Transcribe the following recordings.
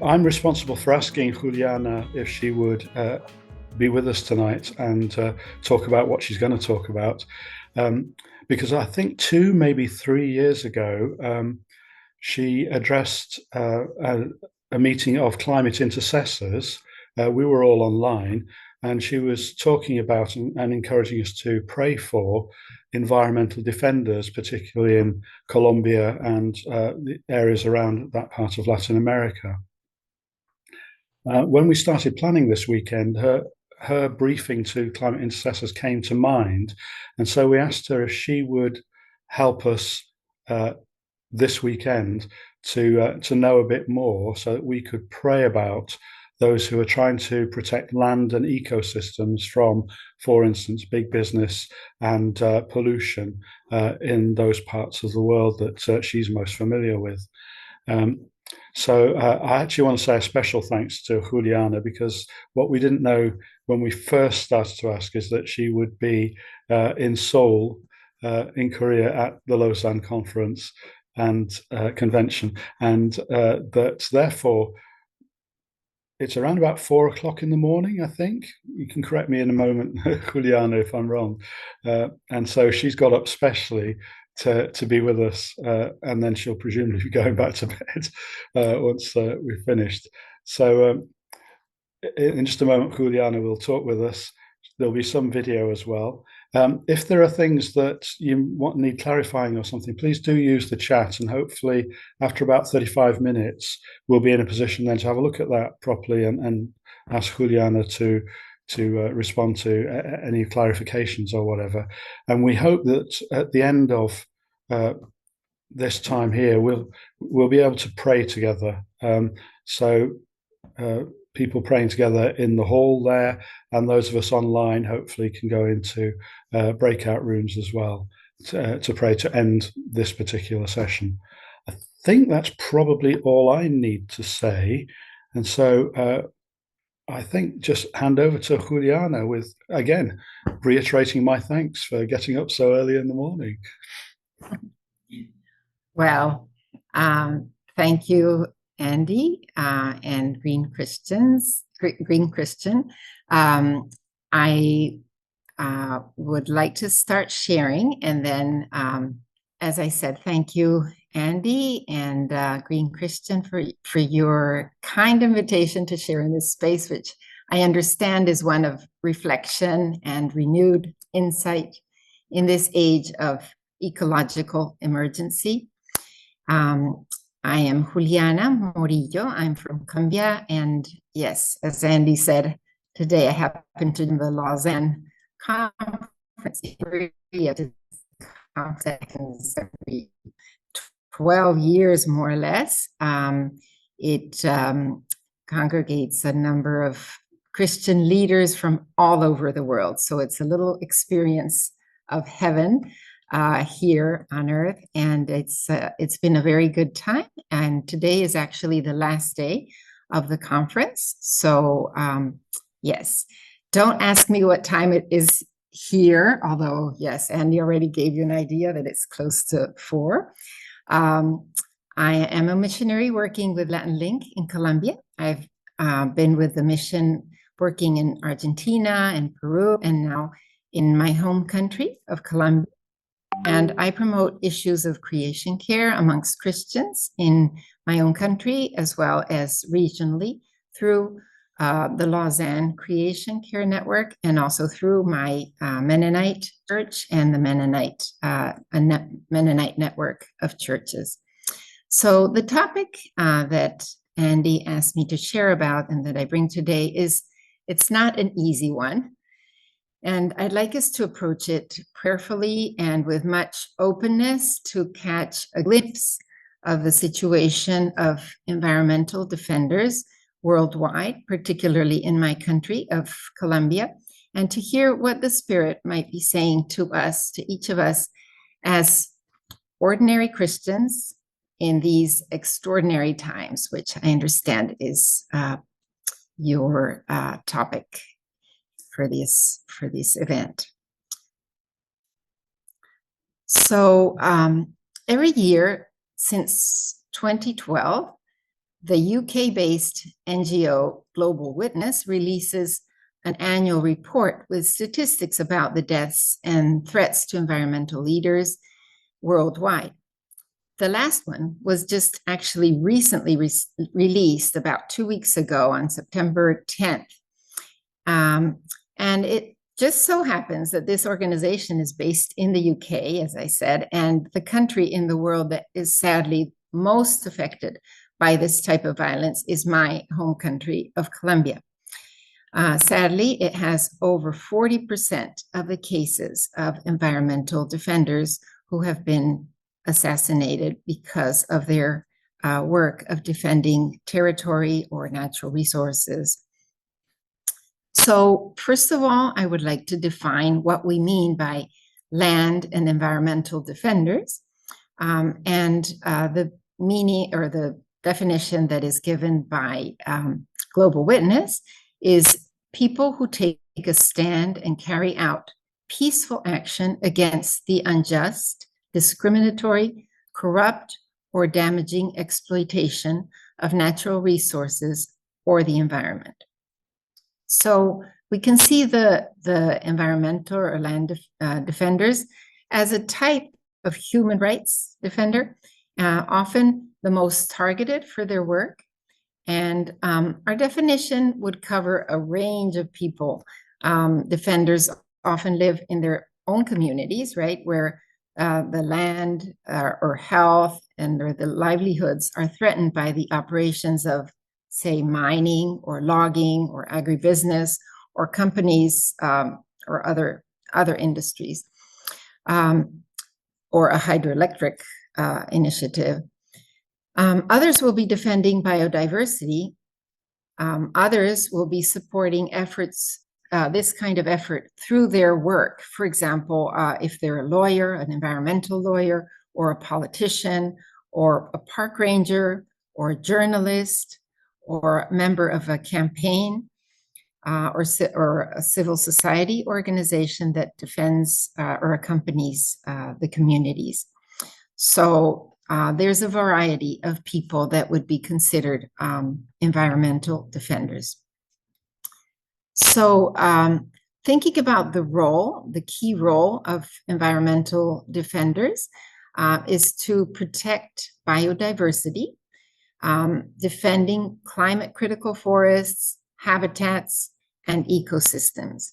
I'm responsible for asking Juliana if she would be with us tonight and talk about what she's going to talk about. Because I think 2, maybe 3 years ago, she addressed a meeting of climate intercessors. We were all online, and she was talking about and encouraging us to pray for environmental defenders, particularly in Colombia and the areas around that part of Latin America. When we started planning this weekend, her briefing to climate intercessors came to mind, and so we asked her if she would help us this weekend to know a bit more, so that we could pray about those who are trying to protect land and ecosystems from, for instance, big business and pollution in those parts of the world that she's most familiar with. So I actually want to say a special thanks to Juliana, because what we didn't know when we first started to ask is that she would be in Seoul, in Korea, at the Lausanne conference and convention, and that therefore it's around about 4 o'clock in the morning, I think. You can correct me in a moment, Juliana, if I'm wrong. And so she's got up specially to be with us, and then she'll presumably be going back to bed once we've finished. So in just a moment, Juliana will talk with us. There'll be some video as well. If there are things that you need clarifying or something, please do use the chat, and hopefully after about 35 minutes, we'll be in a position then to have a look at that properly and ask Juliana to respond to any clarifications or whatever. And we hope that at the end of this time here, we'll be able to pray together. People praying together in the hall there, and those of us online hopefully can go into breakout rooms as well to pray to end this particular session. I think that's probably all I need to say. And so I think just hand over to Juliana with, again, reiterating my thanks for getting up so early in the morning. Well, thank you, Andy, and Green Christian. I would like to start sharing, and then, as I said, thank you, Andy and Green Christian, for your kind invitation to share in this space, which I understand is one of reflection and renewed insight in this age of ecological emergency. I am Juliana Morillo. I'm from Colombia, and yes, as Andy said, today I happen to be in the Lausanne conference every 12 years, more or less. It congregates a number of Christian leaders from all over the world, so it's a little experience of heaven here on earth, and it's been a very good time. And today is actually the last day of the conference. So yes, don't ask me what time it is here, although yes, Andy already gave you an idea that it's close to 4. I am a missionary working with Latin Link in Colombia. I've been with the mission working in Argentina and Peru, and now in my home country of Colombia. And I promote issues of creation care amongst Christians in my own country, as well as regionally, through the Lausanne Creation Care Network, and also through my Mennonite church and the Mennonite network of churches. So the topic that Andy asked me to share about and that I bring today it's not an easy one. And I'd like us to approach it prayerfully and with much openness to catch a glimpse of the situation of environmental defenders worldwide, particularly in my country of Colombia, and to hear what the Spirit might be saying to us, to each of us, as ordinary Christians in these extraordinary times, which I understand is your topic for this event. So every year since 2012, the UK-based NGO Global Witness releases an annual report with statistics about the deaths and threats to environmental leaders worldwide. The last one was just actually recently released about 2 weeks ago on September 10th. And it just so happens that this organization is based in the UK, as I said, and the country in the world that is sadly most affected by this type of violence is my home country of Colombia. Sadly, it has over 40% of the cases of environmental defenders who have been assassinated because of their work of defending territory or natural resources. So first of all, I would like to define what we mean by land and environmental defenders. And the meaning or the definition that is given by Global Witness is people who take a stand and carry out peaceful action against the unjust, discriminatory, corrupt, or damaging exploitation of natural resources or the environment. So we can see the environmental or land defenders as a type of human rights defender, often the most targeted for their work. And our definition would cover a range of people. Defenders often live in their own communities, right, where the land or health and or the livelihoods are threatened by the operations of, say, mining or logging or agribusiness or companies or other industries, or a hydroelectric initiative. Others will be defending biodiversity. Others will be supporting efforts, this kind of effort through their work. For example, if they're a lawyer, an environmental lawyer, or a politician, or a park ranger, or a journalist, or a member of a campaign, or a civil society organization that defends or accompanies the communities. So there's a variety of people that would be considered environmental defenders. So thinking about the role, the key role of environmental defenders is to protect biodiversity, defending climate critical forests, habitats, and ecosystems.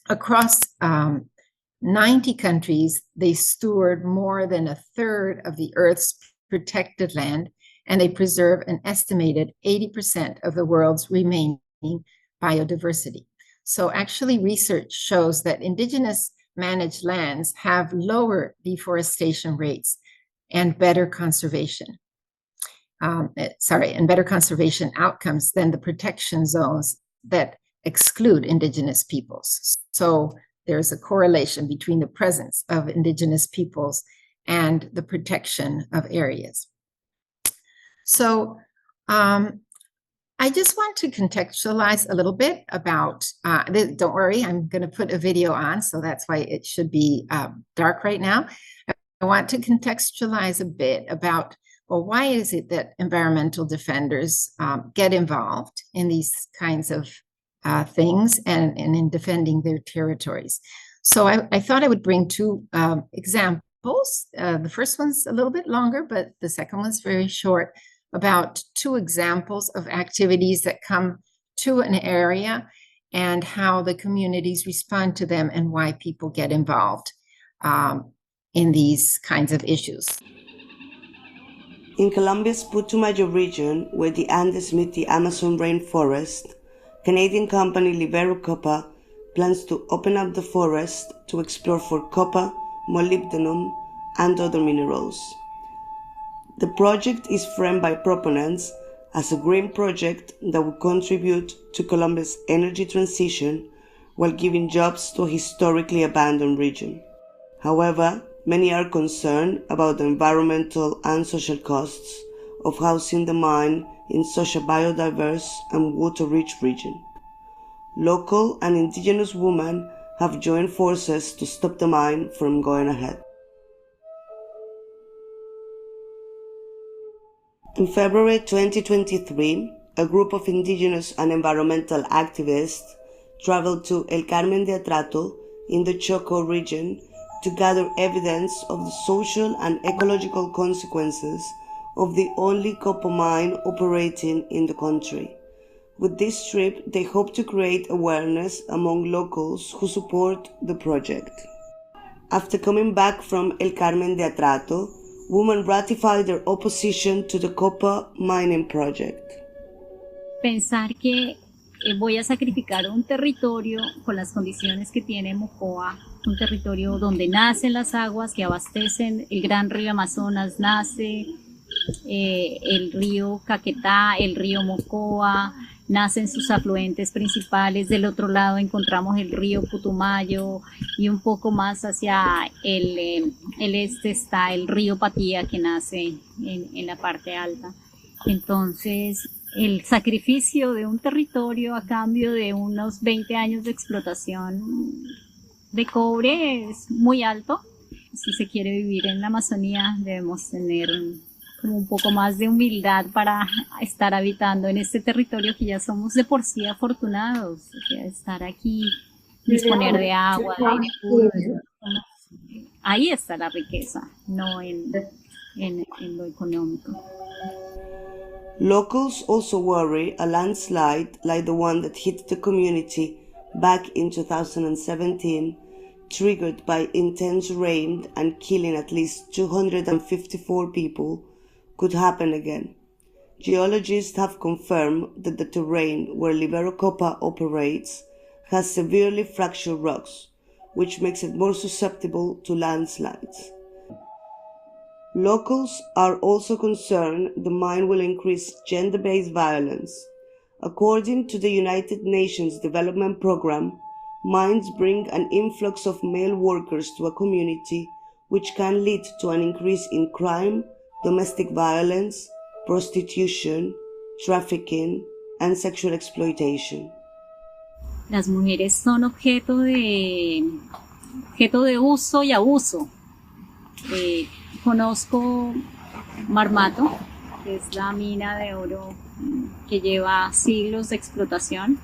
Across 90 countries, they steward more than a third of the Earth's protected land, and they preserve an estimated 80% of the world's remaining biodiversity. So actually, research shows that indigenous managed lands have lower deforestation rates and better conservation. And better conservation outcomes than the protection zones that exclude indigenous peoples. So there's a correlation between the presence of indigenous peoples and the protection of areas. So I just want to contextualize a little bit about, don't worry, I'm going to put a video on, so that's why it should be dark right now. I want to contextualize a bit about, well, why is it that environmental defenders get involved in these kinds of things and in defending their territories? So I thought I would bring two examples. The first one's a little bit longer, but the second one's very short, about two examples of activities that come to an area and how the communities respond to them and why people get involved in these kinds of issues. In Colombia's Putumayo region, where the Andes meet the Amazon rainforest, Canadian company Libero Copper plans to open up the forest to explore for copper, molybdenum, and other minerals. The project is framed by proponents as a green project that will contribute to Colombia's energy transition while giving jobs to a historically abandoned region. However, many are concerned about the environmental and social costs of housing the mine in such a biodiverse and water-rich region. Local and indigenous women have joined forces to stop the mine from going ahead. In February 2023, a group of indigenous and environmental activists traveled to El Carmen de Atrato in the Choco region to gather evidence of the social and ecological consequences of the only copper mine operating in the country. With this trip, they hope to create awareness among locals who support the project. After coming back from El Carmen de Atrato, women ratified their opposition to the copper mining project. Pensar que voy a sacrificar un territorio con las condiciones que tiene Mocoa, un territorio donde nacen las aguas que abastecen el gran río Amazonas, nace el río Caquetá, el río Mocoa, nacen sus afluentes principales. Del otro lado encontramos el río Putumayo y un poco más hacia el este está el río Patía, que nace en la parte alta. Entonces, el sacrificio de un territorio a cambio de unos 20 años de explotación de cobre es muy alto. Si se quiere vivir en la Amazonía, debemos tener como un poco más de humildad para estar habitando en este territorio que ya somos de por sí afortunados. O sea, estar aquí, disponer de agua, de food, ahí está la riqueza, no en lo económico. Locals also worry a landslide like the one that hit the community back in 2017, triggered by intense rain and killing at least 254 people, could happen again. Geologists have confirmed that the terrain where Libero Copper operates has severely fractured rocks, which makes it more susceptible to landslides. Locals are also concerned the mine will increase gender-based violence. According to the United Nations Development Programme, mines bring an influx of male workers to a community, which can lead to an increase in crime, domestic violence, prostitution, trafficking, and sexual exploitation. Las mujeres son objeto de uso y abuso. Conozco Marmato, que es la mina de oro que lleva siglos de explotación,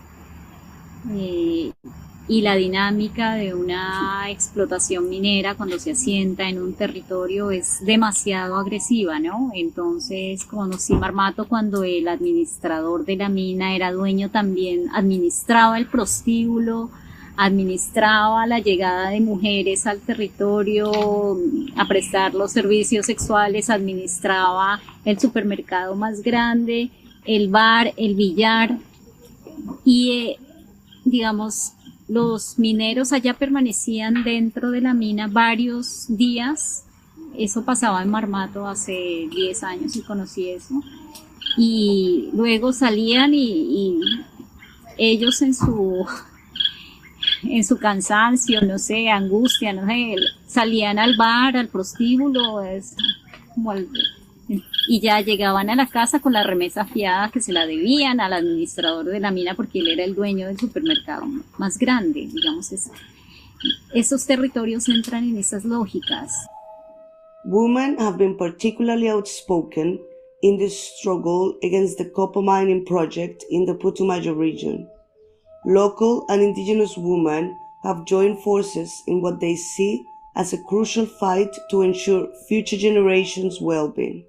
y la dinámica de una explotación minera cuando se asienta en un territorio es demasiado agresiva, ¿no? Entonces conocí Marmato cuando el administrador de la mina era dueño también, administraba el prostíbulo, administraba la llegada de mujeres al territorio a prestar los servicios sexuales, administraba el supermercado más grande, el bar, el billar, y digamos, los mineros allá permanecían dentro de la mina varios días. Eso pasaba en Marmato hace 10 años y conocí eso, y luego salían y ellos en su cansancio, no sé, angustia, no sé, salían al bar, al prostíbulo, y ya llegaban a la casa con la remesa fiada que se la debían al administrador de la mina porque él era el dueño del supermercado más grande, digamos. Esos territorios entran en esas lógicas. Women have been particularly outspoken in the struggle against the copper mining project in the Putumayo region. Local and indigenous women have joined forces in what they see as a crucial fight to ensure future generations' well-being.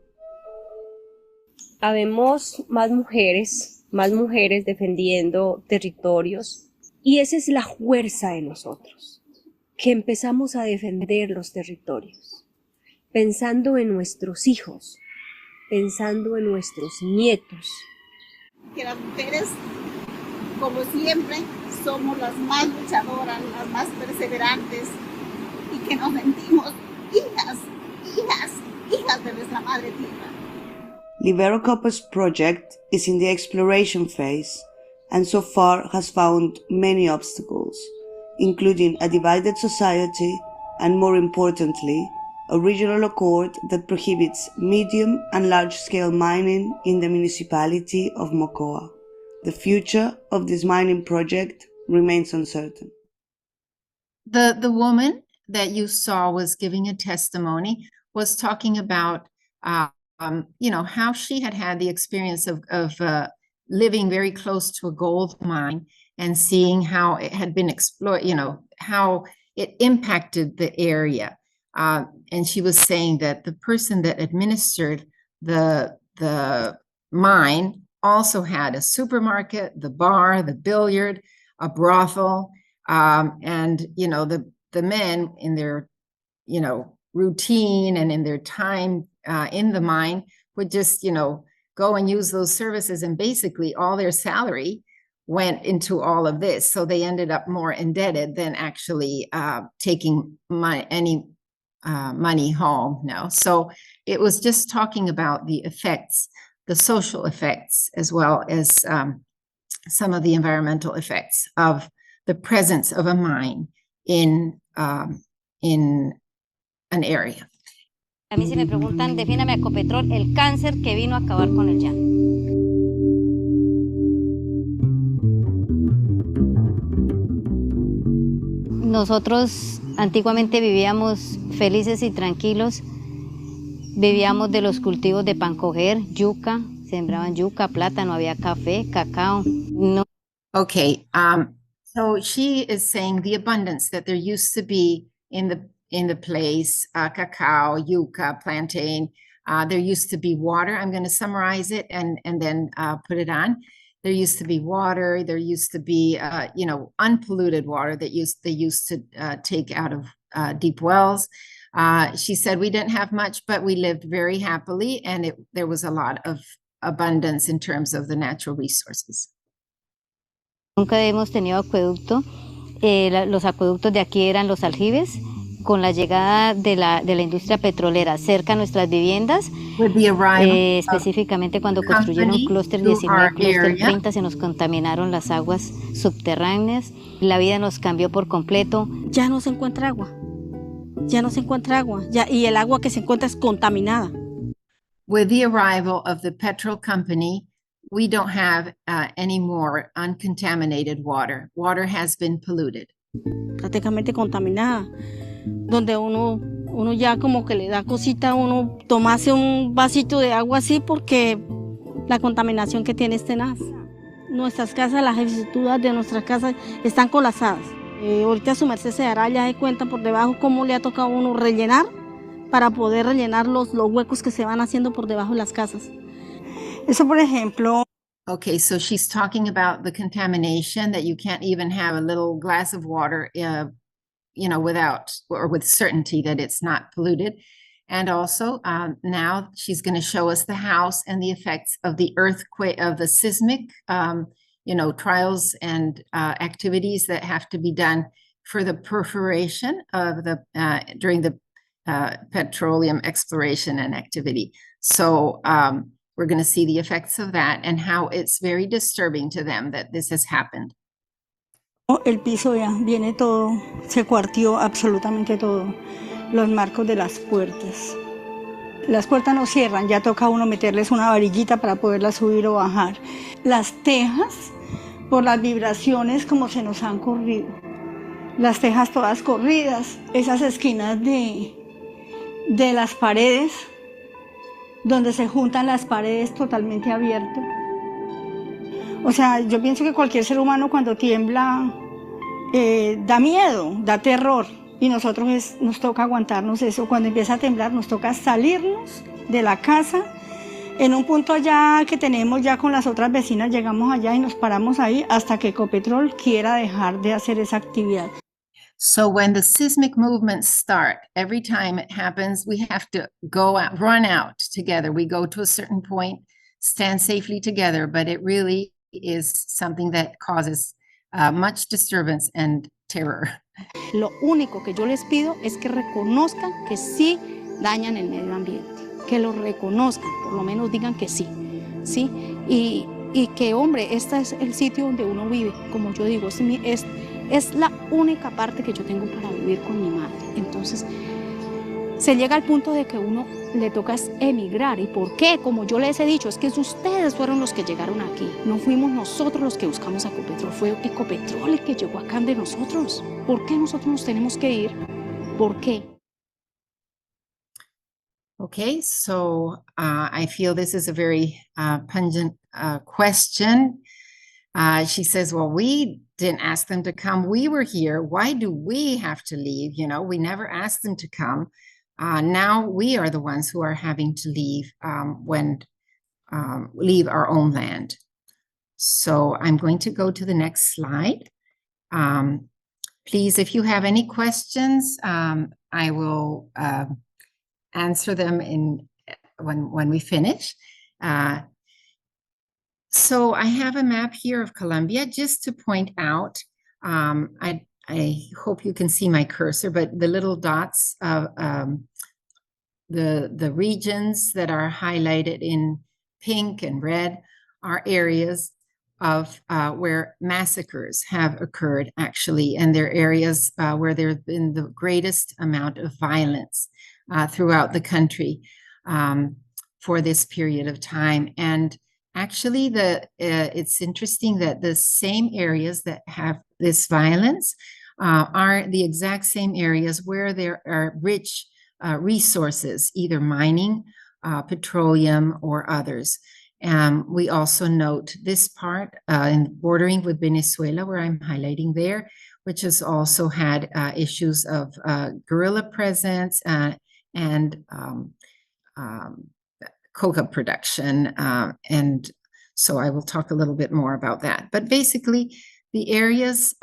Habemos más mujeres defendiendo territorios, y esa es la fuerza de nosotros, que empezamos a defender los territorios, pensando en nuestros hijos, pensando en nuestros nietos. Que las mujeres, como siempre, somos las más luchadoras, las más perseverantes, y que nos sentimos hijas de nuestra madre tierra. Libero Copper's project is in the exploration phase and so far has found many obstacles, including a divided society and, more importantly, a regional accord that prohibits medium and large-scale mining in the municipality of Mocoa. The future of this mining project remains uncertain. The woman that you saw was giving a testimony, was talking about how she had the experience of living very close to a gold mine and seeing how it had been explored, how it impacted the area. And she was saying that the person that administered the mine also had a supermarket, the bar, the billiard, a brothel, and the men in their routine and in their time in the mine would just go and use those services, and basically all their salary went into all of this, so they ended up more indebted than actually taking any money home. So it was just talking about the effects, the social effects, as well as some of the environmental effects of the presence of a mine in an area. A mí si me preguntan, defíname a Ecopetrol, el cáncer que vino a acabar con el llano. Nosotros antiguamente vivíamos felices y tranquilos, vivíamos de los cultivos de pancoger, yuca, sembraban yuca, plátano, había café, cacao. No. Okay, so she is saying the abundance that there used to be in the place, cacao, yuca, plantain. There used to be water. I'm going to summarize it and then put it on. There used to be water. There used to be, unpolluted water that they used to take out of deep wells. She said we didn't have much, but we lived very happily, and there was a lot of abundance in terms of the natural resources. Nunca hemos tenido acueducto. Los acueductos de aquí eran los aljibes. Con la llegada de la industria petrolera cerca a nuestras viviendas, específicamente cuando construyeron clúster 19, clúster 30, se nos contaminaron las aguas subterráneas, la vida nos cambió por completo. Ya no se encuentra agua, y el agua que se encuentra es contaminada. With the arrival of the petrol company, we don't have any more uncontaminated water. Water has been polluted. Prácticamente contaminada, donde uno ya como que le da cosita a uno tomarse un vasito de agua así, porque la contaminación que tiene es tenaz. Nuestras casas, las estructuras de nuestras casas están colapsadas. Ahorita su merced se dará ya de cuenta por debajo cómo le ha tocado a uno rellenar para poder rellenar los huecos que se van haciendo por debajo de las casas. Eso, por ejemplo. Okay, so she's talking about the contamination, that you can't even have a little glass of water, without or with certainty that it's not polluted. And also now she's going to show us the house and the effects of the earthquake, of the seismic, trials and activities that have to be done for the perforation of during the petroleum exploration and activity. So we're going to see the effects of that and how it's very disturbing to them that this has happened. El piso ya viene todo, se cuartió absolutamente todo, los marcos de las puertas. Las puertas no cierran, ya toca a uno meterles una varillita para poderlas subir o bajar. Las tejas, por las vibraciones como se nos han corrido. Las tejas todas corridas, esas esquinas de las paredes, donde se juntan las paredes totalmente abiertas. O sea, yo pienso que cualquier ser humano cuando tiembla da miedo, da terror, y nosotros nos toca aguantarnos eso. Cuando empieza a temblar nos toca salirnos de la casa. En un punto ya que tenemos ya con las otras vecinas, llegamos allá y nos paramos ahí hasta que Ecopetrol quiera dejar de hacer esa actividad. So when the seismic movements start, every time it happens, we have to go out, run out together. We go to a certain point, stand safely together, but it really is something that causes much disturbance and terror. Lo único que yo les pido es que reconozcan que sí dañan el medio ambiente, que lo reconozcan, por lo menos digan que sí, ¿sí? Y que, hombre, este es el sitio donde uno vive, como yo digo, es la única parte que yo tengo para vivir con mi madre. Entonces, se llega al punto de que uno le toca emigrar. ¿Y por qué? Como yo les he dicho, es que ustedes fueron los que llegaron aquí. No fuimos nosotros los que buscamos a Ecopetrol, fue Ecopetrol el que llegó acá de nosotros. ¿Por qué nosotros nos tenemos que ir? ¿Por qué? Okay, so I feel this is a very pungent question. She says, well, we didn't ask them to come. We were here. Why do we have to leave? You know, we never asked them to come. Now we are the ones who are having to leave leave our own land. So I'm going to go to the next slide. Please, if you have any questions, I will answer them when we finish. So I have a map here of Colombia just to point out. I hope you can see my cursor, but the little dots of the regions that are highlighted in pink and red are areas of where massacres have occurred, actually, and they're areas where there's been the greatest amount of violence throughout the country for this period of time. And actually, it's interesting that the same areas that have this violence are the exact same areas where there are rich resources, either mining, petroleum, or others. We also note this part in bordering with Venezuela, where I'm highlighting there, which has also had issues of guerrilla presence and coca production. And so I will talk a little bit more about that. But basically, the areas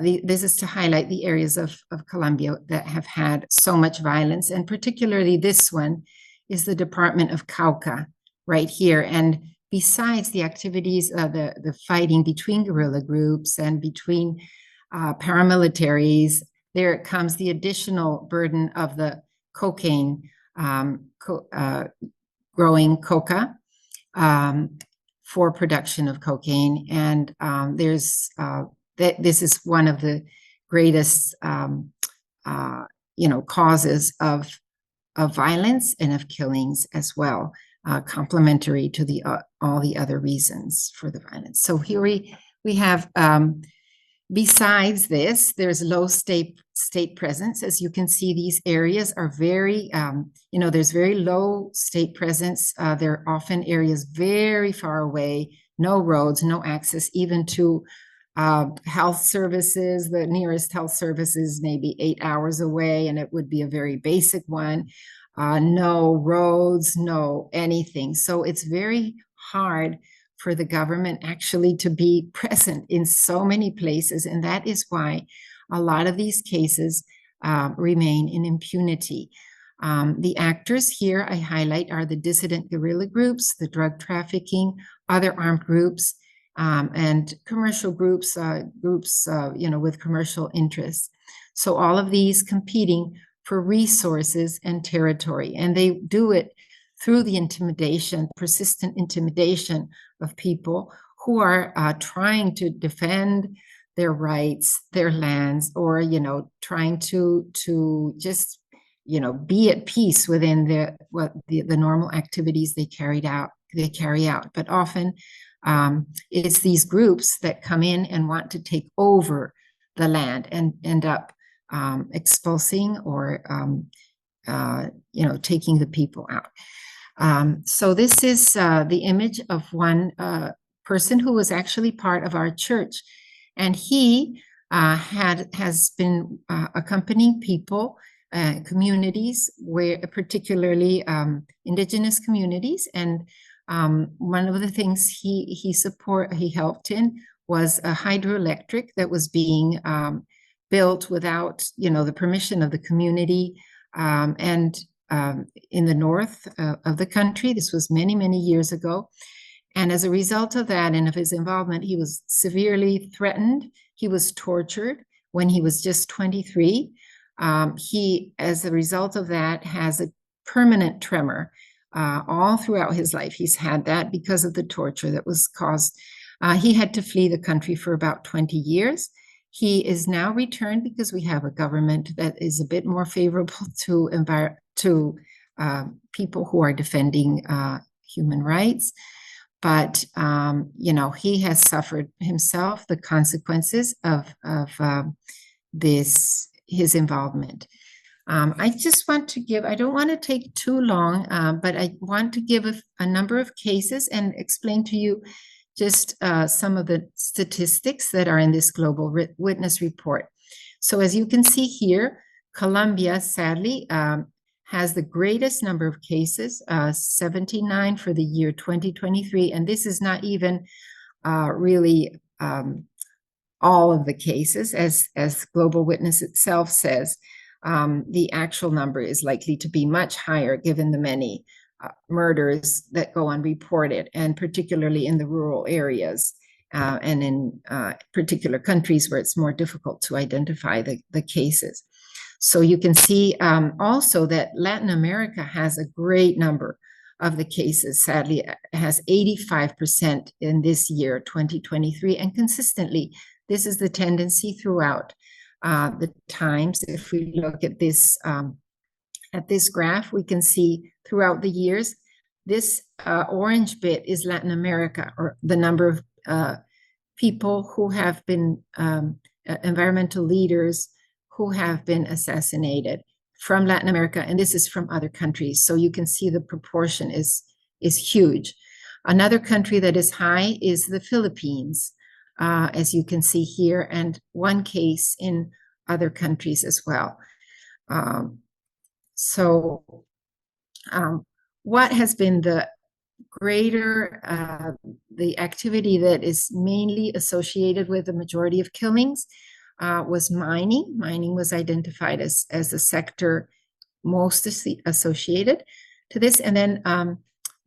this is to highlight the areas of Colombia that have had so much violence, and particularly this one is the Department of Cauca right here. And besides the activities, the fighting between guerrilla groups and between paramilitaries, there comes the additional burden of the cocaine, growing coca for production of cocaine. And this is one of the greatest, causes of violence and of killings as well, complementary to all the other reasons for the violence. So here we have, besides this, there's low state presence. As you can see, these areas are very, there's very low state presence. They're often areas very far away, no roads, no access even to health services. The nearest health service is maybe 8 hours away, and it would be a very basic one. No roads, no anything. So it's very hard for the government actually to be present in so many places. And that is why a lot of these cases remain in impunity. The actors here I highlight are the dissident guerrilla groups, the drug trafficking, other armed groups, and commercial groups, with commercial interests. So all of these competing for resources and territory, and they do it through the intimidation, persistent intimidation of people who are trying to defend their rights, their lands, or trying to just be at peace within the normal activities they carry out. But often it's these groups that come in and want to take over the land and end up expulsing or taking the people out. So this is the image of one person who was actually part of our church, and he has been accompanying people, communities, where particularly indigenous communities. And one of the things he helped in was a hydroelectric that was being built without the permission of the community, and in the north of the country. This was many, many years ago. And as a result of that and of his involvement, he was severely threatened. He was tortured when he was just 23. He, as a result of that, has a permanent tremor all throughout his life. He's had that because of the torture that was caused. He had to flee the country for about 20 years. He is now returned because we have a government that is a bit more favorable to people who are defending human rights. But he has suffered himself the consequences of his involvement. I just want to give, I don't want to take too long, but I want to give a number of cases and explain to you just some of the statistics that are in this Global Witness report. So as you can see here, Colombia, sadly, has the greatest number of cases, 79 for the year 2023. And this is not even really all of the cases, as Global Witness itself says. The actual number is likely to be much higher given the many murders that go unreported, and particularly in the rural areas and in particular countries where it's more difficult to identify the cases. So you can see also that Latin America has a great number of the cases. Sadly, it has 85% in this year, 2023, and consistently, this is the tendency throughout the times. If we look at this graph, we can see throughout the years, this orange bit is Latin America, or the number of people who have been environmental leaders who have been assassinated from Latin America, and this is from other countries. So you can see the proportion is huge. Another country that is high is the Philippines, as you can see here, and one case in other countries as well. What has been the greater, the activity that is mainly associated with the majority of killings was mining. Mining was identified as a sector most associated to this. And then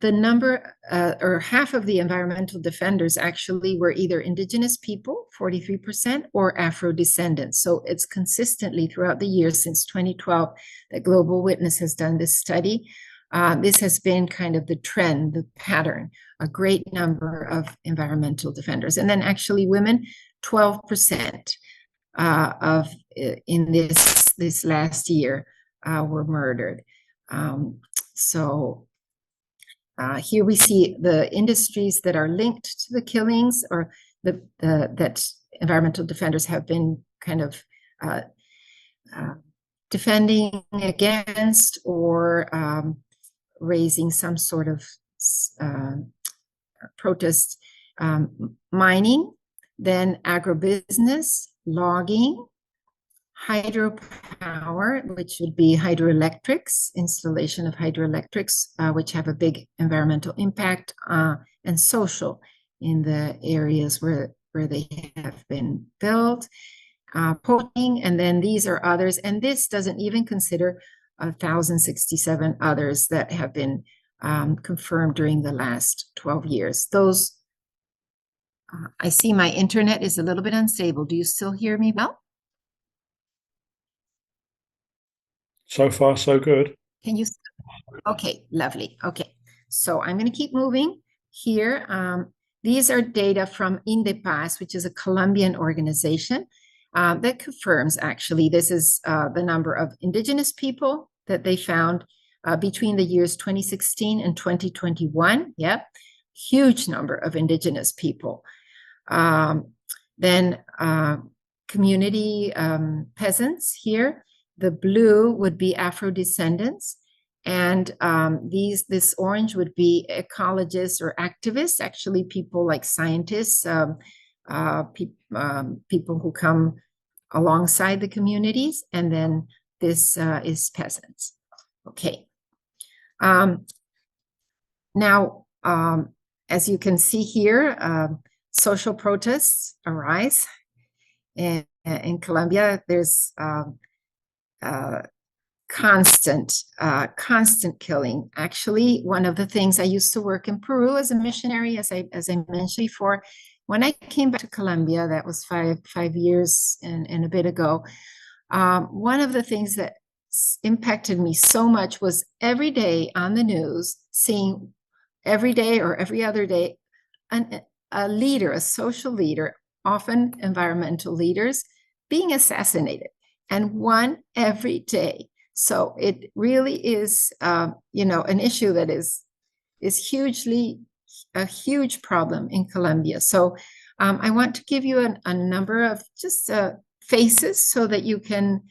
the number, or half of the environmental defenders actually were either indigenous people, 43%, or Afro-descendants. So it's consistently throughout the years since 2012 that Global Witness has done this study. This has been kind of the trend, the pattern, a great number of environmental defenders. And then actually women, 12% of in this last year were murdered. Here we see the industries that are linked to the killings, or that environmental defenders have been kind of defending against, or raising some sort of protest. Mining, then agribusiness, logging, hydropower, which would be hydroelectrics, installation of hydroelectrics, which have a big environmental impact, and social in the areas where they have been built, poaching, and then these are others. And this doesn't even consider 1,067 others that have been confirmed during the last 12 years. Those, I see my internet is a little bit unstable. Do you still hear me well? So far, so good. Can you? Okay, lovely. Okay, so I'm going to keep moving here. These are data from INDEPAZ, which is a Colombian organization that confirms, actually, this is the number of indigenous people that they found between the years 2016 and 2021. Yep, huge number of indigenous people. Then community peasants here. The blue would be Afro-descendants, and this orange would be ecologists or activists, actually people like scientists, people who come alongside the communities, and then this is peasants. Okay. Now, as you can see here, social protests arise. In Colombia, there's constant killing. Actually, one of the things, I used to work in Peru as a missionary, as I mentioned before. When I came back to Colombia, that was five years and a bit ago, one of the things that impacted me so much was every day on the news, seeing every day or every other day a leader, a social leader, often environmental leaders, being assassinated, and one every day. So it really is, an issue that is a huge problem in Colombia. So I want to give you a number of just faces so that you can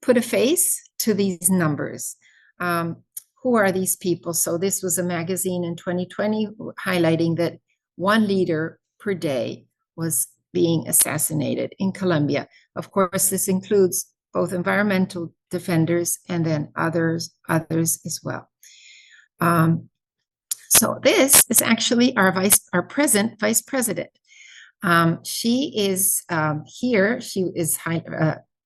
put a face to these numbers. Who are these people? So this was a magazine in 2020 highlighting that 1 leader per day was being assassinated in Colombia. Of course, this includes both environmental defenders and then others as well. So this is actually our present vice president. She is here. She is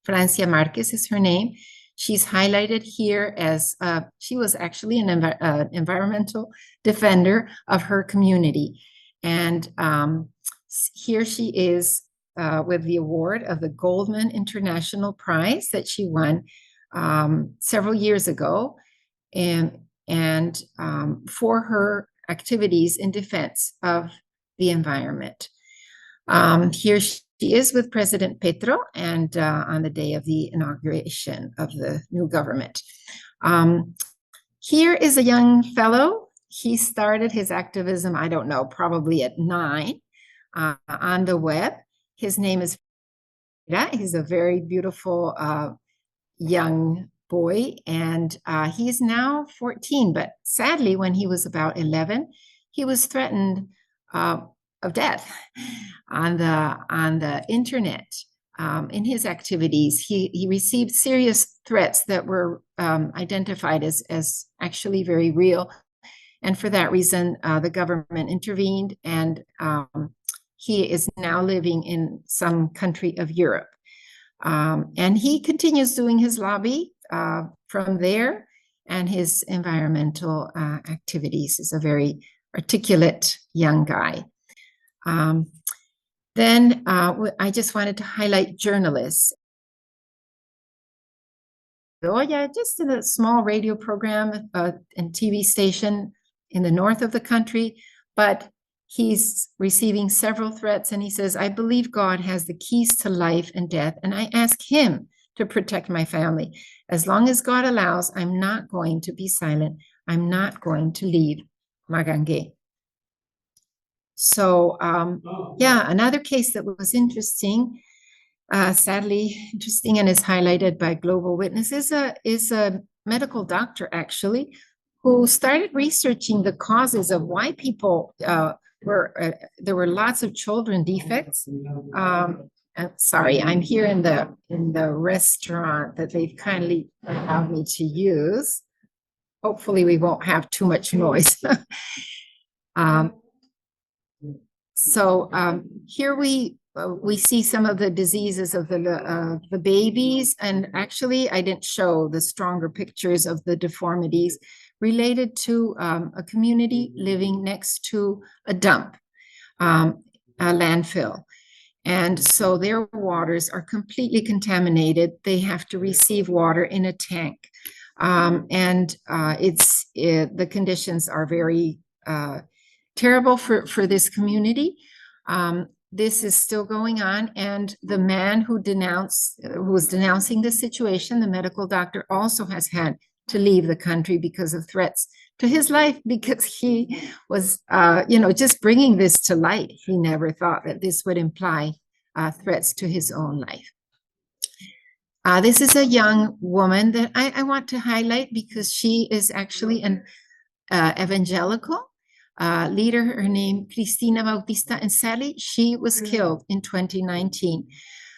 Francia Marquez is her name. She's highlighted here as she was actually an environmental defender of her community. And here she is with the award of the Goldman International Prize that she won several years ago, and for her activities in defense of the environment. Here she is with President Petro, and on the day of the inauguration of the new government. Here is a young fellow. He started his activism, I don't know, probably at 9 on the web. His name is Frida. He's a very beautiful young boy, and he's now 14, but sadly, when he was about 11, he was threatened of death on the internet. In his activities, he received serious threats that were identified as actually very real, and for that reason, the government intervened, and he is now living in some country of Europe. And he continues doing his lobby from there, and his environmental activities. Is a very articulate young guy. Then I just wanted to highlight journalists. Just in a small radio program and TV station in the north of the country, but he's receiving several threats, and he says, I believe God has the keys to life and death, and I ask him to protect my family. As long as God allows, I'm not going to be silent. I'm not going to leave Magangue. So, another case that was interesting, sadly interesting, and is highlighted by Global Witness is a medical doctor, actually, who started researching the causes of why people there were lots of children defects. Sorry, I'm here in the restaurant that they've kindly allowed me to use. Hopefully, we won't have too much noise. Here we see some of the diseases of the babies, and actually, I didn't show the stronger pictures of the deformities related to a community living next to a dump, a landfill. And so their waters are completely contaminated. They have to receive water in a tank. The conditions are very terrible for this community. This is still going on, and the man who was denouncing the situation, the medical doctor, also has had to leave the country because of threats to his life, because he was, just bringing this to light. He never thought that this would imply threats to his own life. This is a young woman that I want to highlight because she is actually an evangelical leader. Her name, Cristina Bautista, and sadly, she was killed in 2019.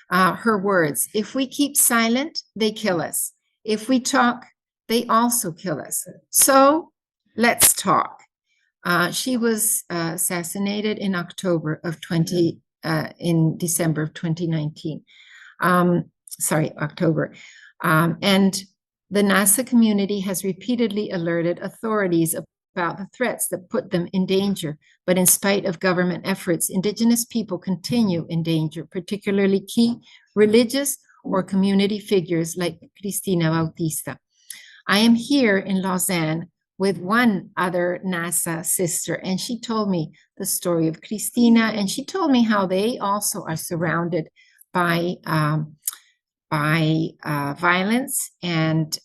Her words, if we keep silent, they kill us. If we talk, they also kill us. So let's talk. She was assassinated in December of 2019. October. And the NASA community has repeatedly alerted authorities about the threats that put them in danger. But in spite of government efforts, indigenous people continue in danger, particularly key religious or community figures like Cristina Bautista. I am here in Lausanne with one other NASA sister, and she told me the story of Cristina, and she told me how they also are surrounded by violence, and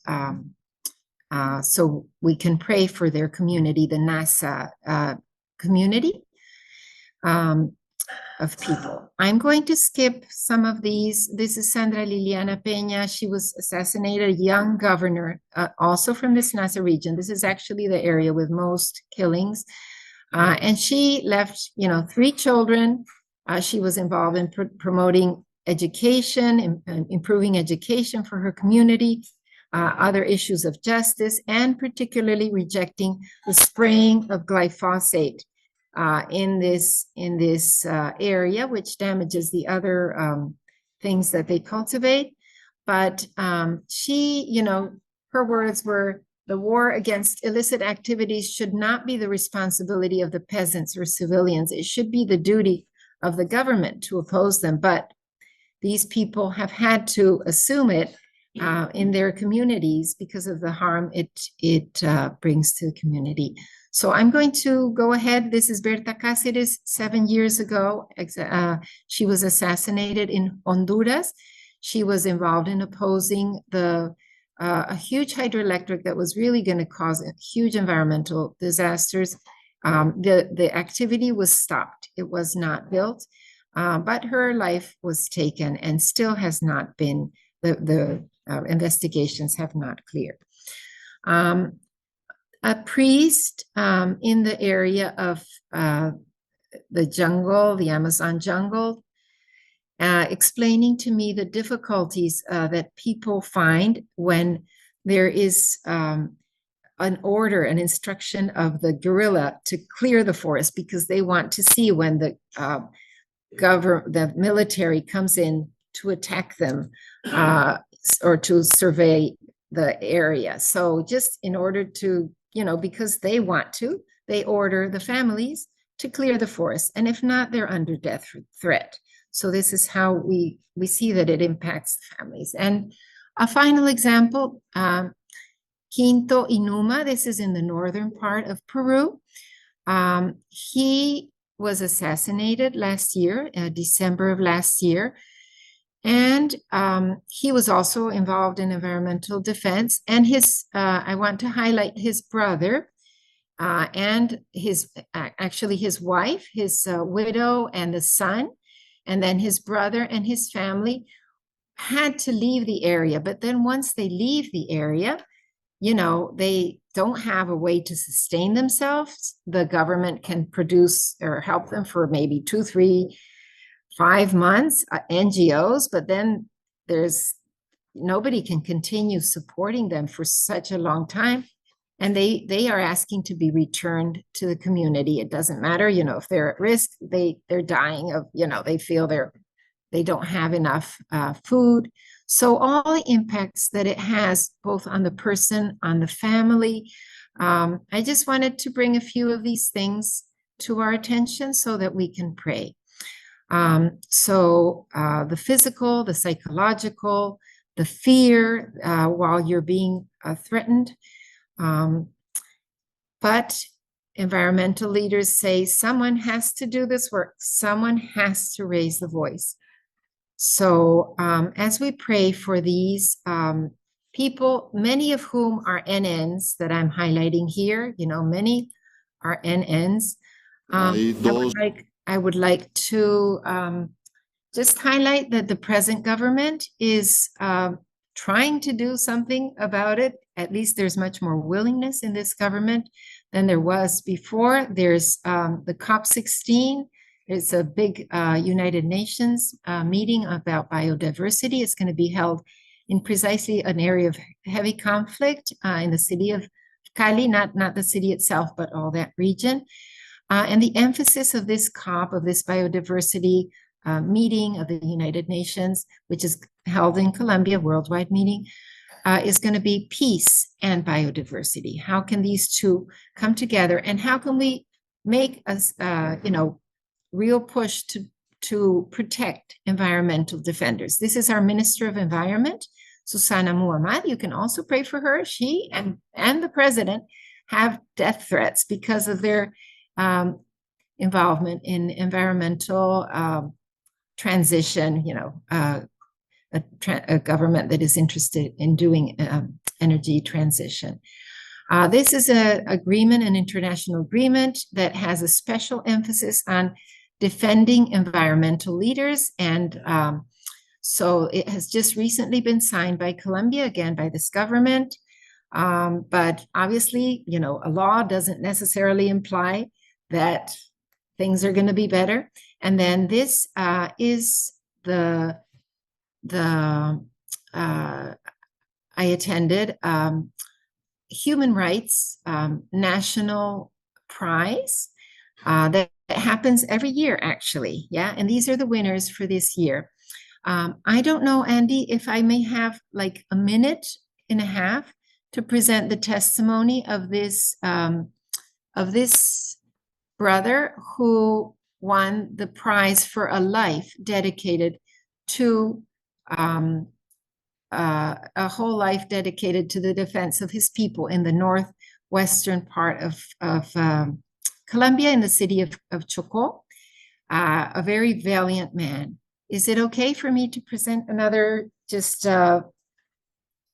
so we can pray for their community, the NASA community. of people. I'm going to skip some of these. This is Sandra Liliana Peña. She was assassinated, a young governor, also from this Nasa region. This is actually the area with most killings. And she left, 3 children. She was involved in promoting education, improving education for her community, other issues of justice, and particularly rejecting the spraying of glyphosate in this area, which damages the other things that they cultivate. But she, her words were, the war against illicit activities should not be the responsibility of the peasants or civilians. It should be the duty of the government to oppose them. But these people have had to assume it in their communities because of the harm it brings to the community. So I'm going to go ahead. This is Berta Cáceres. 7 years ago, she was assassinated in Honduras. She was involved in opposing a huge hydroelectric that was really going to cause huge environmental disasters. The activity was stopped. It was not built, but her life was taken and still has not been, the investigations have not cleared. A priest in the area of the jungle, the Amazon jungle, explaining to me the difficulties that people find when there is an order, an instruction of the guerrilla to clear the forest, because they want to see when the military comes in to attack them or to survey the area. So just in order to, because they want to, they order the families to clear the forest. And if not, they're under death threat. So this is how we see that it impacts families. And a final example, Quinto Inuma, this is in the northern part of Peru. He was assassinated last year, December of last year. And he was also involved in environmental defense. And I want to highlight his brother and his wife, his widow, and the son. And then his brother and his family had to leave the area. But then once they leave the area, they don't have a way to sustain themselves. The government can produce or help them for maybe 2, 3, 5 months, NGOs, but then nobody can continue supporting them for such a long time. And they are asking to be returned to the community. It doesn't matter, if they're at risk, they're dying of, they feel they don't have enough food. So all the impacts that it has both on the person, on the family. I just wanted to bring a few of these things to our attention so that we can pray. The physical, the psychological, the fear while you're being threatened. But environmental leaders say someone has to do this work. Someone has to raise the voice. So as we pray for these people, many of whom are NNs that I'm highlighting here, many are NNs. I would like to just highlight that the present government is trying to do something about it. At least there's much more willingness in this government than there was before. There's the COP16. It's a big United Nations meeting about biodiversity. It's going to be held in precisely an area of heavy conflict in the city of Cali, not the city itself, but all that region. And the emphasis of this COP, of this biodiversity meeting of the United Nations, which is held in Colombia, worldwide meeting, is going to be peace and biodiversity. How can these two come together, and how can we make a real push to protect environmental defenders? This is our Minister of Environment, Susana Muhammad. You can also pray for her. She and the president have death threats because of their involvement in environmental transition, a government that is interested in doing energy transition. This is an agreement, an international agreement that has a special emphasis on defending environmental leaders. And so it has just recently been signed by Colombia, again, by this government. But obviously, you know, a law doesn't necessarily imply that things are going to be better. And then this is the I attended Human Rights National Prize that happens every year, actually. Yeah, and these are the winners for this year. I don't know, Andy, if I may have like a minute and a half to present the testimony of this brother who won the prize for a life dedicated to a whole life dedicated to the defense of his people in the northwestern part of Colombia, in the city of Chocó. A very valiant man. Is it okay for me to present another just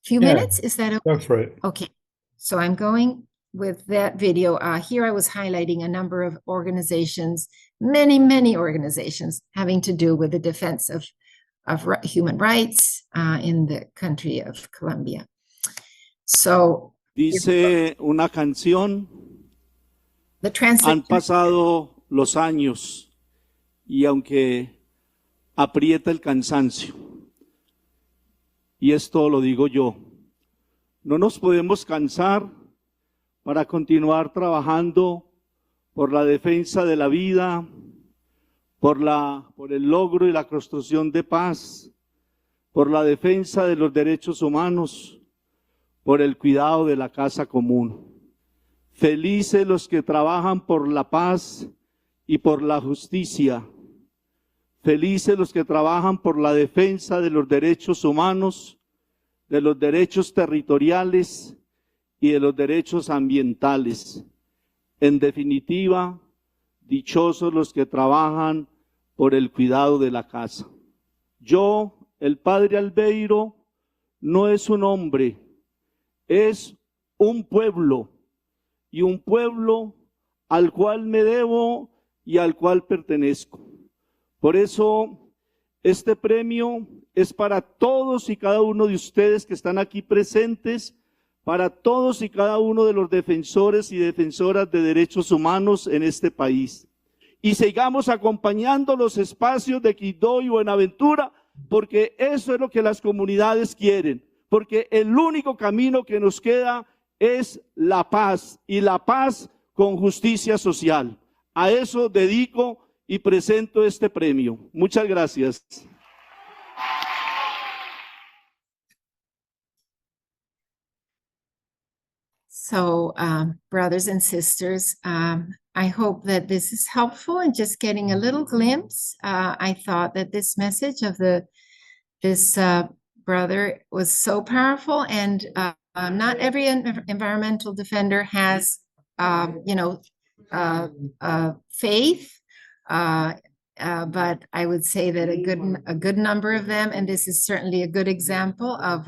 few minutes? Is that okay? Go for it. Okay, so I'm going with that video. Here I was highlighting a number of organizations, many organizations having to do with the defense of human rights in the country of Colombia. So, dice una canción, han pasado los años y aunque aprieta el cansancio, y esto lo digo yo, no nos podemos cansar para continuar trabajando por la defensa de la vida, por el logro y la construcción de paz, por la defensa de los derechos humanos, por el cuidado de la casa común. Felices los que trabajan por la paz y por la justicia. Felices los que trabajan por la defensa de los derechos humanos, de los derechos territoriales y de los derechos ambientales. En definitiva, dichosos los que trabajan por el cuidado de la casa. Yo, el padre Albeiro, no es un hombre, es un pueblo, y un pueblo al cual me debo y al cual pertenezco. Por eso, este premio es para todos y cada uno de ustedes que están aquí presentes, para todos y cada uno de los defensores y defensoras de derechos humanos en este país. Y sigamos acompañando los espacios de Quibdó y Buenaventura, porque eso es lo que las comunidades quieren, porque el único camino que nos queda es la paz, y la paz con justicia social. A eso dedico y presento este premio. Muchas gracias. So, brothers and sisters, I hope that this is helpful in just getting a little glimpse. I thought that this message of this brother was so powerful, and not every environmental defender has, faith, but I would say that a good number of them, and this is certainly a good example of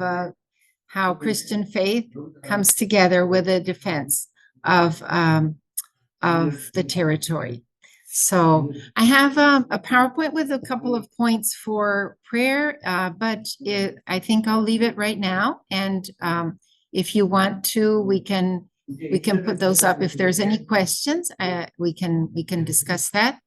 how Christian faith comes together with a defense of the territory. So I have a PowerPoint with a couple of points for prayer, but I think I'll leave it right now. And if you want to, we can put those up. If there's any questions, we can discuss that.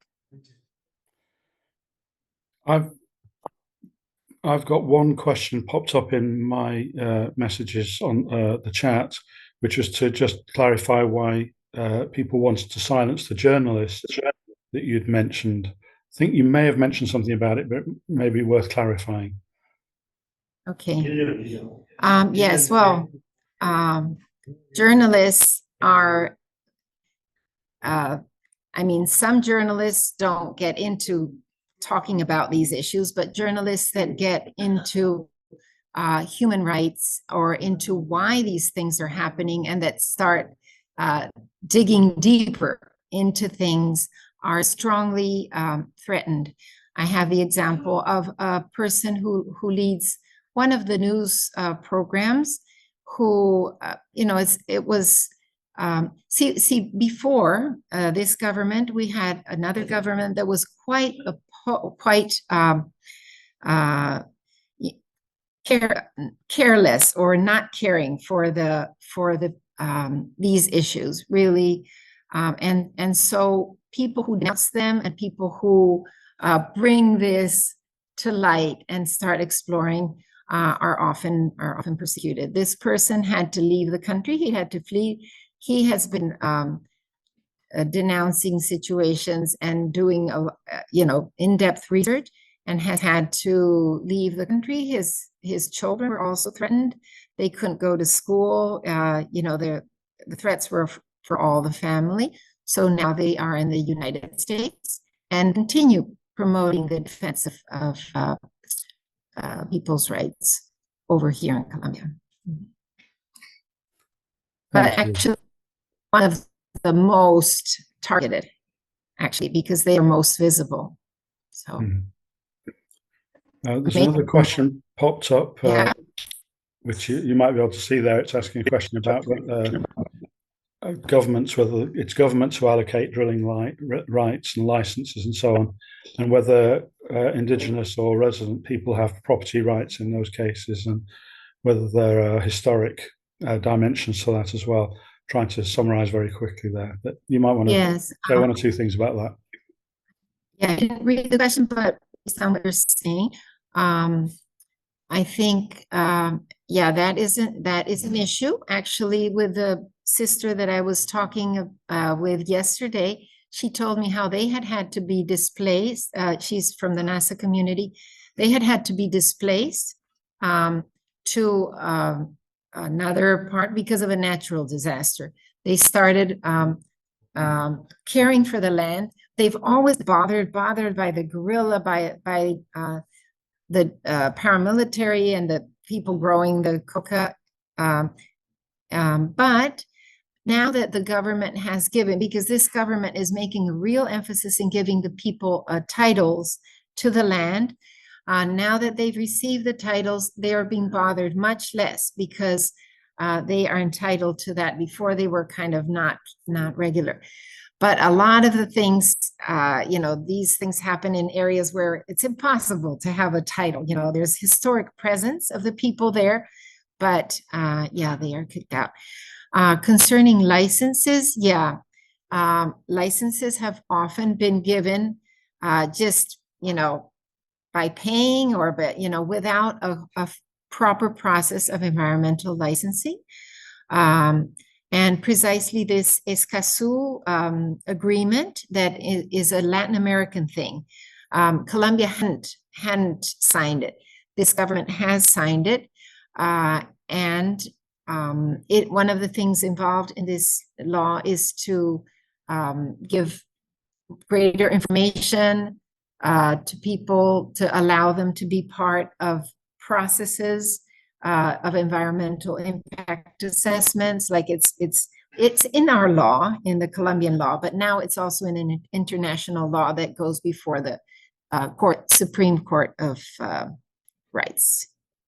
I've got one question popped up in my messages on the chat, which was to just clarify why people wanted to silence the journalist that you'd mentioned. I think you may have mentioned something about it, but maybe worth clarifying. Okay. Yes, well, journalists are, some journalists don't get into talking about these issues, but journalists that get into human rights or into why these things are happening and that start digging deeper into things are strongly threatened. I have the example of a person who leads one of the news programs who, it was Before this government, we had another government that was quite careless or not caring for these issues really, and so people who denounce them and people who bring this to light and start exploring are often persecuted. This person had to leave the country. He had to flee. He has been denouncing situations and doing in-depth research, and has had to leave the country. His children were also threatened. They couldn't go to school. The threats were for all the family. So now they are in the United States and continue promoting the defense of people's rights over here in Colombia. But actually, one of the most targeted, actually, because they are most visible. So. There's another question popped up, which you might be able to see there. It's asking a question about governments, whether it's governments who allocate drilling rights and licenses and so on, and whether indigenous or resident people have property rights in those cases, and whether there are historic dimensions to that as well. Trying to summarize very quickly there, but you might want to say one or two things about that. Yeah, I didn't read the question, but based on what you're saying, I think, that is an issue. Actually, with the sister that I was talking with yesterday, she told me how they had to be displaced. She's from the NASA community. They had to be displaced to another part because of a natural disaster. They started caring for the land. They've always bothered by the guerrilla, by the paramilitary and the people growing the coca. But now that the government has given, because this government is making a real emphasis in giving the people titles to the land, now that they've received the titles, they are being bothered much less because they are entitled to that. Before, they were kind of not regular. But a lot of the things, these things happen in areas where it's impossible to have a title. There's historic presence of the people there, but they are kicked out. Concerning licenses, licenses have often been given just, by paying or, without a proper process of environmental licensing. And precisely this Escazú agreement that is a Latin American thing. Colombia hadn't signed it. This government has signed it. And one of the things involved in this law is to give greater information to people, to allow them to be part of processes of environmental impact assessments. Like it's in our law, in the Colombian law, but now it's also in an international law that goes before the Supreme Court of Rights.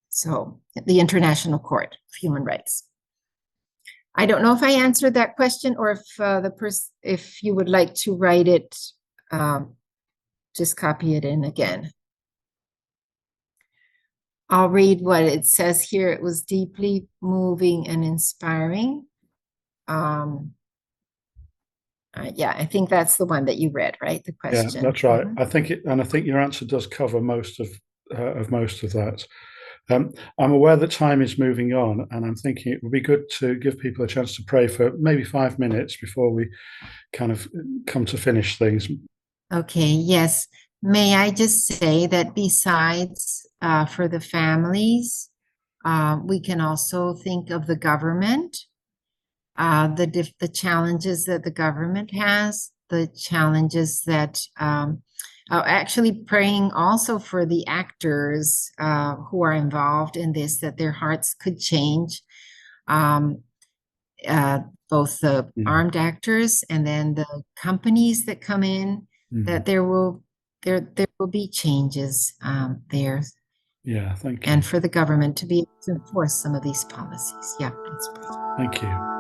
So the International Court of Human Rights. I don't know if I answered that question, or if if you would like to write it, just copy it in again. I'll read what it says here. It was deeply moving and inspiring. I think that's the one that you read, right? The question. Yeah, that's right. I think your answer does cover most of that. I'm aware that time is moving on, and I'm thinking it would be good to give people a chance to pray for maybe 5 minutes before we kind of come to finish things. Okay, yes. May I just say that besides for the families, we can also think of the government, the challenges that the government has, the challenges that actually praying also for the actors who are involved in this, that their hearts could change, both the armed actors and then the companies that come in, that there will be changes there. Yeah, thank you. And for the government to be able to enforce some of these policies. Yeah, that's great. Thank you.